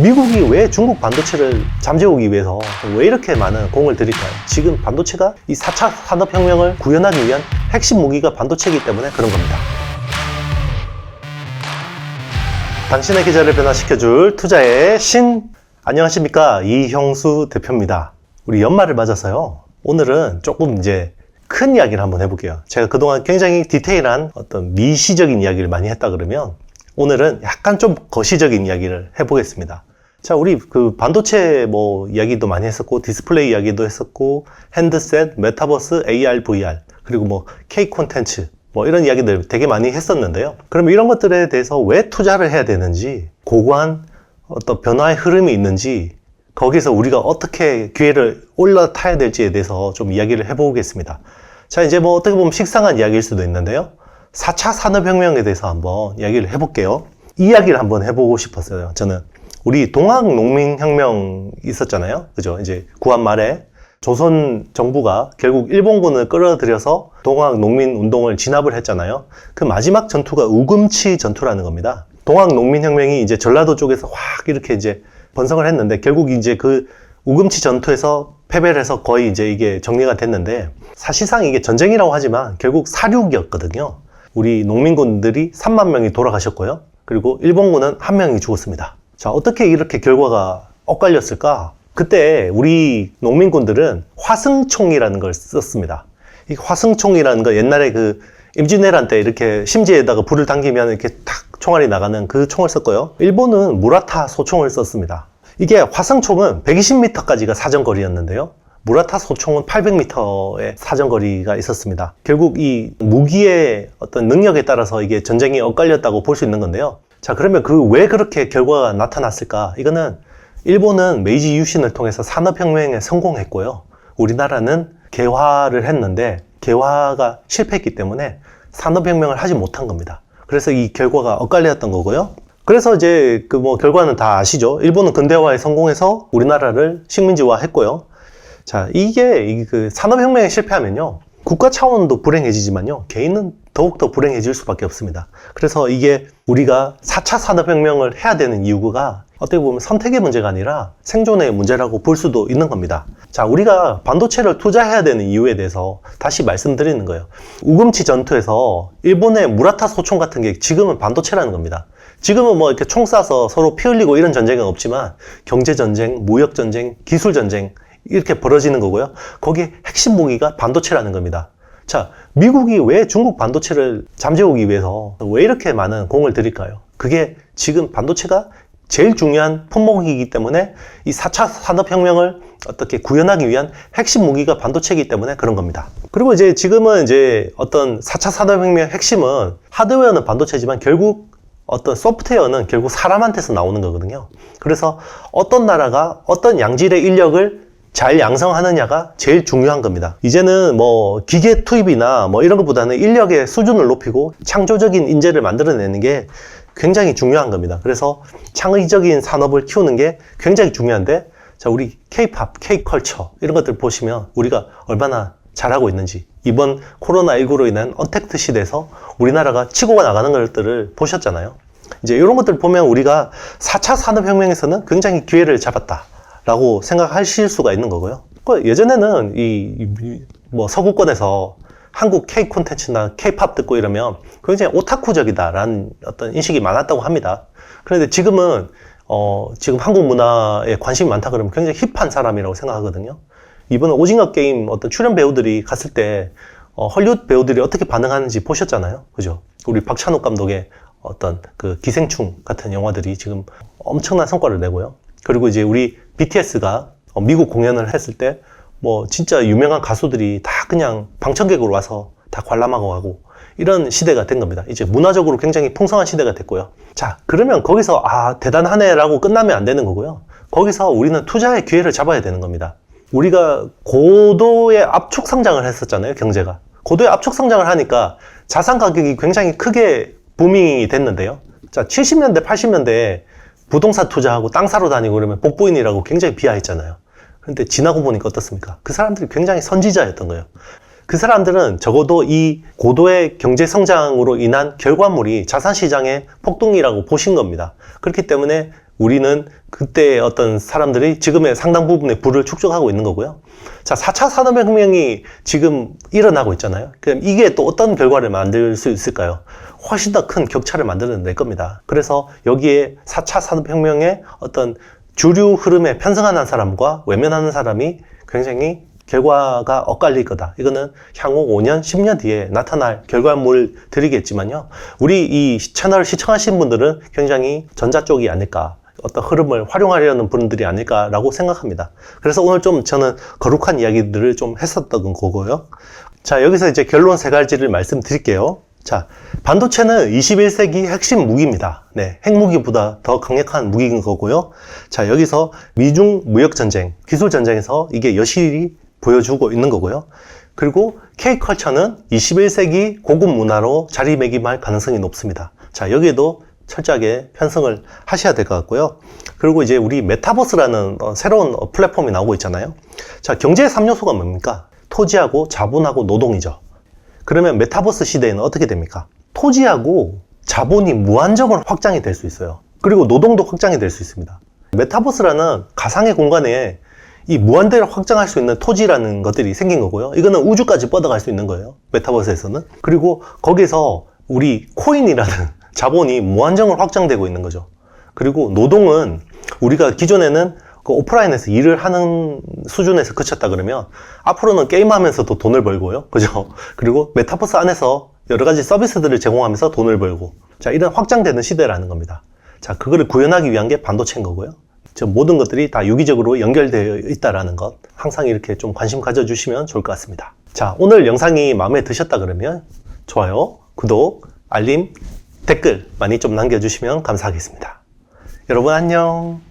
미국이 왜 중국 반도체를 잠재우기 위해서 왜 이렇게 많은 공을 들일까요? 지금 반도체가 이 4차 산업혁명을 구현하기 위한 핵심 무기가 반도체이기 때문에 그런 겁니다. 당신의 계좌를 변화시켜줄 투자의 신! 안녕하십니까, 이형수 대표입니다. 우리 연말을 맞아서요, 오늘은 조금 이제 큰 이야기를 한번 해볼게요. 제가 그동안 굉장히 디테일한 어떤 미시적인 이야기를 많이 했다 그러면 오늘은 약간 좀 거시적인 이야기를 해보겠습니다. 자, 우리 그 반도체 이야기도 많이 했었고, 디스플레이 이야기도 했었고, 핸드셋, 메타버스, AR, VR, 그리고 K 콘텐츠, 이런 이야기들 되게 많이 했었는데요. 그러면 이런 것들에 대해서 왜 투자를 해야 되는지, 고고한 어떤 변화의 흐름이 있는지, 거기서 우리가 어떻게 기회를 올라타야 될지에 대해서 좀 이야기를 해보겠습니다. 자, 이제 어떻게 보면 식상한 이야기일 수도 있는데요. 4차 산업혁명에 대해서 한번 이야기를 해볼게요. 이 이야기를 한번 해보고 싶었어요. 저는 우리 동학농민혁명 있었잖아요. 그죠? 이제 구한 말에 조선 정부가 결국 일본군을 끌어들여서 동학농민운동을 진압을 했잖아요. 그 마지막 전투가 우금치 전투라는 겁니다. 동학농민혁명이 이제 전라도 쪽에서 확 이렇게 이제 번성을 했는데, 결국 이제 그 우금치 전투에서 패배를 해서 거의 이제 이게 정리가 됐는데, 사실상 이게 전쟁이라고 하지만 결국 사륙이었거든요. 우리 농민군들이 3만 명이 돌아가셨고요. 그리고 일본군은 1명이 죽었습니다. 자, 어떻게 이렇게 결과가 엇갈렸을까? 그때 우리 농민군들은 화승총이라는 걸 썼습니다. 이 화승총이라는 거 옛날에 그 임진왜란 때 이렇게 심지에다가 불을 당기면 이렇게 탁 총알이 나가는 그 총을 썼고요. 일본은 무라타 소총을 썼습니다. 이게 화승총은 120m까지가 사정거리였는데요. 무라타 소총은 800m의 사정거리가 있었습니다. 결국 이 무기의 어떤 능력에 따라서 이게 전쟁이 엇갈렸다고 볼 수 있는 건데요. 자, 그러면 왜 그렇게 결과가 나타났을까? 이거는 일본은 메이지 유신을 통해서 산업혁명에 성공했고요. 우리나라는 개화를 했는데 개화가 실패했기 때문에 산업혁명을 하지 못한 겁니다. 그래서 이 결과가 엇갈렸던 거고요. 그래서 이제 결과는 다 아시죠? 일본은 근대화에 성공해서 우리나라를 식민지화 했고요. 자, 이게 그 산업혁명에 실패하면요, 국가 차원도 불행해지지만요, 개인은 더욱더 불행해질 수밖에 없습니다. 그래서 이게 우리가 4차 산업혁명을 해야 되는 이유가 어떻게 보면 선택의 문제가 아니라 생존의 문제라고 볼 수도 있는 겁니다. 자, 우리가 반도체를 투자해야 되는 이유에 대해서 다시 말씀드리는 거예요. 우금치 전투에서 일본의 무라타 소총 같은 게 지금은 반도체라는 겁니다. 지금은 이렇게 총 쏴서 서로 피 흘리고 이런 전쟁은 없지만 경제전쟁, 무역전쟁, 기술전쟁 이렇게 벌어지는 거고요. 거기에 핵심 무기가 반도체라는 겁니다. 자, 미국이 왜 중국 반도체를 잠재우기 위해서 왜 이렇게 많은 공을 들일까요? 그게 지금 반도체가 제일 중요한 품목이기 때문에 이 4차 산업혁명을 어떻게 구현하기 위한 핵심 무기가 반도체이기 때문에 그런 겁니다. 그리고 이제 지금은 이제 어떤 4차 산업혁명의 핵심은 하드웨어는 반도체지만 결국 어떤 소프트웨어는 결국 사람한테서 나오는 거거든요. 그래서 어떤 나라가 어떤 양질의 인력을 잘 양성하느냐가 제일 중요한 겁니다. 이제는 기계 투입이나 이런 것보다는 인력의 수준을 높이고 창조적인 인재를 만들어내는 게 굉장히 중요한 겁니다. 그래서 창의적인 산업을 키우는 게 굉장히 중요한데, 자, 우리 K-팝, K-컬처 이런 것들 보시면 우리가 얼마나 잘하고 있는지, 이번 코로나19로 인한 언택트 시대에서 우리나라가 치고 나가는 것들을 보셨잖아요. 이제 이런 것들 보면 우리가 4차 산업혁명에서는 굉장히 기회를 잡았다 라고 생각하실 수가 있는 거고요. 예전에는 서구권에서 한국 K 콘텐츠나 K-팝 듣고 이러면 굉장히 오타쿠적이다라는 어떤 인식이 많았다고 합니다. 그런데 지금은 지금 한국 문화에 관심이 많다 그러면 굉장히 힙한 사람이라고 생각하거든요. 이번에 오징어 게임 어떤 출연 배우들이 갔을 때 헐리우드 배우들이 어떻게 반응하는지 보셨잖아요. 그죠? 우리 박찬욱 감독의 어떤 그 기생충 같은 영화들이 지금 엄청난 성과를 내고요. 그리고 이제 우리 BTS가 미국 공연을 했을 때 진짜 유명한 가수들이 다 그냥 방청객으로 와서 다 관람하고 가고 이런 시대가 된 겁니다. 이제 문화적으로 굉장히 풍성한 시대가 됐고요. 자, 그러면 거기서 대단하네 라고 끝나면 안 되는 거고요. 거기서 우리는 투자의 기회를 잡아야 되는 겁니다. 우리가 고도의 압축 성장을 했었잖아요, 경제가. 고도의 압축 성장을 하니까 자산 가격이 굉장히 크게 부밍이 됐는데요. 자, 70년대, 80년대에 부동산 투자하고 땅 사러 다니고 그러면 복부인이라고 굉장히 비하했잖아요. 그런데 지나고 보니까 어떻습니까? 그 사람들이 굉장히 선지자였던 거예요. 그 사람들은 적어도 이 고도의 경제 성장으로 인한 결과물이 자산시장의 폭등이라고 보신 겁니다. 그렇기 때문에 우리는 그때의 어떤 사람들이 지금의 상당 부분의 부를 축적하고 있는 거고요. 자, 4차 산업혁명이 지금 일어나고 있잖아요. 그럼 이게 또 어떤 결과를 만들 수 있을까요? 훨씬 더 큰 격차를 만들어낼 겁니다. 그래서 여기에 4차 산업혁명의 어떤 주류 흐름에 편승하는 사람과 외면하는 사람이 굉장히 결과가 엇갈릴 거다. 이거는 향후 5년, 10년 뒤에 나타날 결과물들이겠지만요. 우리 이 채널을 시청하신 분들은 굉장히 전자 쪽이 아닐까, 어떤 흐름을 활용하려는 분들이 아닐까라고 생각합니다. 그래서 오늘 좀 저는 거룩한 이야기들을 좀 했었던 거고요. 자, 여기서 이제 결론 세 가지를 말씀드릴게요. 자, 반도체는 21세기 핵심 무기입니다. 네, 핵무기보다 더 강력한 무기인 거고요. 자, 여기서 미중 무역전쟁, 기술전쟁에서 이게 여실히 보여주고 있는 거고요. 그리고 K컬처는 21세기 고급 문화로 자리매김할 가능성이 높습니다. 자, 여기에도 철저하게 편성을 하셔야 될 것 같고요. 그리고 이제 우리 메타버스라는 새로운 플랫폼이 나오고 있잖아요. 자, 경제의 3요소가 뭡니까? 토지하고 자본하고 노동이죠. 그러면 메타버스 시대에는 어떻게 됩니까? 토지하고 자본이 무한정으로 확장이 될 수 있어요. 그리고 노동도 확장이 될 수 있습니다. 메타버스라는 가상의 공간에 이 무한대로 확장할 수 있는 토지라는 것들이 생긴 거고요. 이거는 우주까지 뻗어갈 수 있는 거예요. 메타버스에서는. 그리고 거기서 우리 코인이라는 자본이 무한정으로 확장되고 있는 거죠. 그리고 노동은 우리가 기존에는 그 오프라인에서 일을 하는 수준에서 그쳤다 그러면 앞으로는 게임하면서도 돈을 벌고요. 그죠? 그리고 메타버스 안에서 여러 가지 서비스들을 제공하면서 돈을 벌고. 자, 이런 확장되는 시대라는 겁니다. 자, 그거를 구현하기 위한 게 반도체인 거고요. 모든 것들이 다 유기적으로 연결되어 있다는 것 항상 이렇게 좀 관심 가져주시면 좋을 것 같습니다. 자, 오늘 영상이 마음에 드셨다 그러면 좋아요, 구독, 알림, 댓글 많이 좀 남겨주시면 감사하겠습니다. 여러분 안녕.